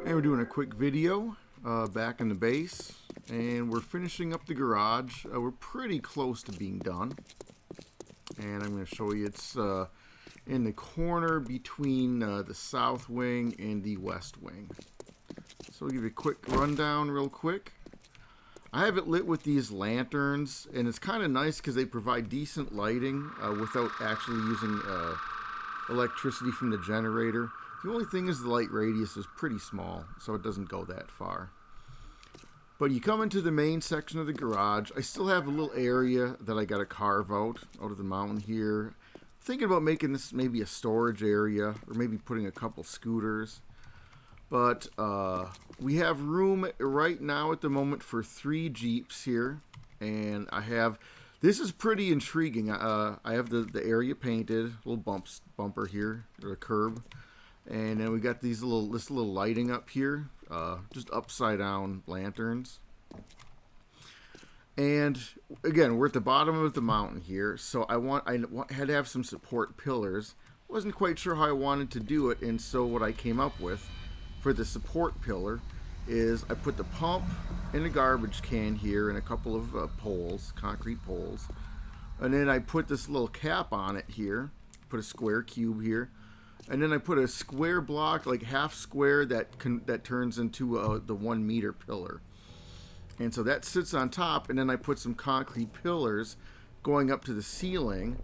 And we're doing a quick video back in the base, and we're finishing up the garage. We're pretty close to being done, and I'm going to show you it's in the corner between the south wing and the west wing. So I'll give you a quick rundown real quick. I have it lit with these lanterns, and it's kind of nice because they provide decent lighting without actually using electricity from the generator. The only thing is the light radius is pretty small, so it doesn't go that far. But you come into the main section of the garage. I still have a little area that I got to carve out of the mountain here. Thinking about making this maybe a storage area, or maybe putting a couple scooters. But we have room right now at the moment for 3 Jeeps here. And I have, this is pretty intriguing. I have the area painted, little bumper here, or a curb. And then we got this little lighting up here, just upside down lanterns. And again, we're at the bottom of the mountain here, so I had to have some support pillars. Wasn't quite sure how I wanted to do it, and so what I came up with for the support pillar is I put the pump in a garbage can here and a couple of poles, concrete poles, and then I put this little cap on it here, put a square cube here. And then I put a square block, like half square, that turns into the 1 meter pillar. And so that sits on top, and then I put some concrete pillars going up to the ceiling.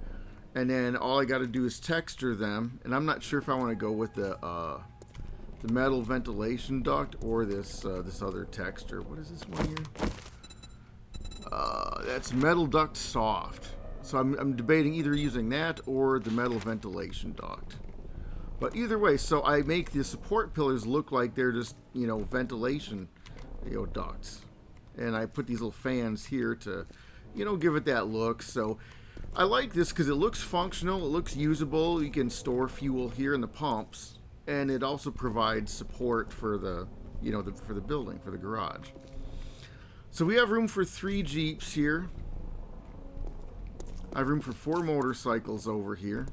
And then all I got to do is texture them. And I'm not sure if I want to go with the metal ventilation duct or this other texture. What is this one here? That's metal duct soft. So I'm debating either using that or the metal ventilation duct. But either way, so I make the support pillars look like they're just, ventilation, ducts. And I put these little fans here to, give it that look. So I like this because it looks functional, it looks usable. You can store fuel here in the pumps, and it also provides support for the, for the building, for the garage. So we have room for 3 Jeeps here. I have room for 4 motorcycles over here.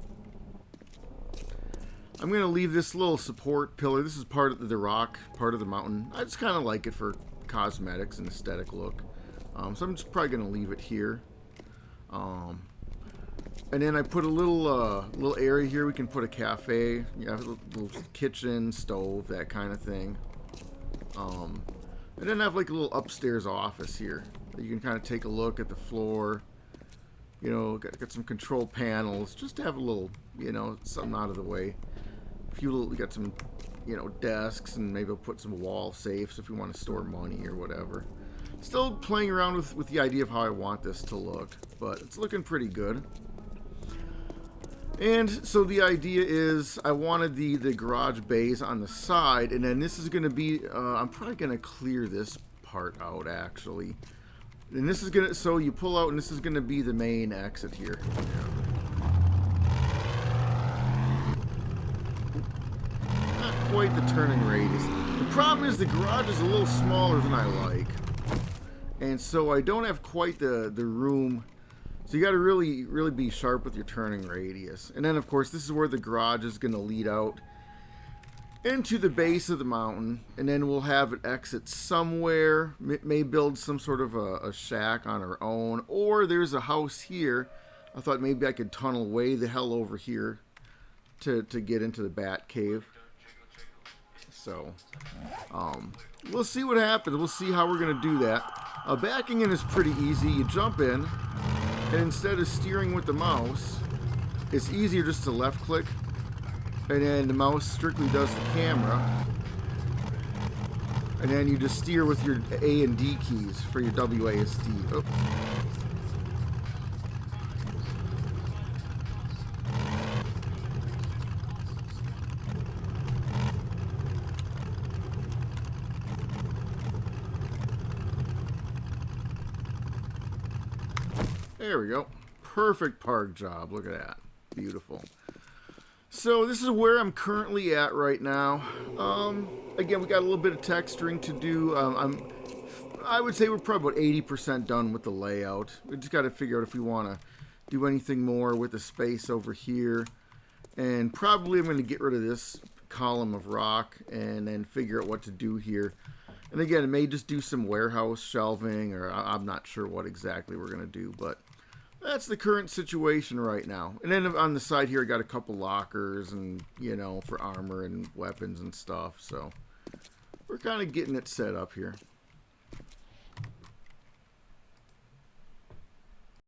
I'm going to leave this little support pillar. This is part of the rock, part of the mountain. I just kind of like it for cosmetics and aesthetic look. So I'm just probably going to leave it here. And then I put a little area here. We can put a cafe, a little kitchen, stove, that kind of thing. And then I have like a little upstairs office here. You can kind of take a look at the floor. Got some control panels, just to have a little, something out of the way. We got some, desks, and maybe I'll put some wall safes if we want to store money or whatever. Still playing around with the idea of how I want this to look, but it's looking pretty good. And so the idea is I wanted the garage bays on the side, and then this is going to be, I'm probably going to clear this part out actually. And this is going to, so you pull out, and this is going to be the main exit here. Quite the turning radius. The problem is the garage is a little smaller than I like, and so I don't have quite the room. So you got to really be sharp with your turning radius. And then of course this is where the garage is going to lead out into the base of the mountain, and then we'll have it exit somewhere. May build some sort of a shack on our own, or there's a house here. I thought maybe I could tunnel way the hell over here to get into the bat cave. So, we'll see what happens. We'll see how we're going to do that. Backing in is pretty easy. You jump in, and instead of steering with the mouse, it's easier just to left click, and then the mouse strictly does the camera, and then you just steer with your A and D keys for your WASD. Oops. There we go. Perfect park job. Look at that. Beautiful. So this is where I'm currently at right now. Again, we got a little bit of texturing to do. I would say we're probably about 80% done with the layout. We just got to figure out if we want to do anything more with the space over here. And probably I'm going to get rid of this column of rock and then figure out what to do here. And again, it may just do some warehouse shelving, or I'm not sure what exactly we're going to do, but that's the current situation right now. And then on the side here, I got a couple lockers and, for armor and weapons and stuff. So we're kind of getting it set up here.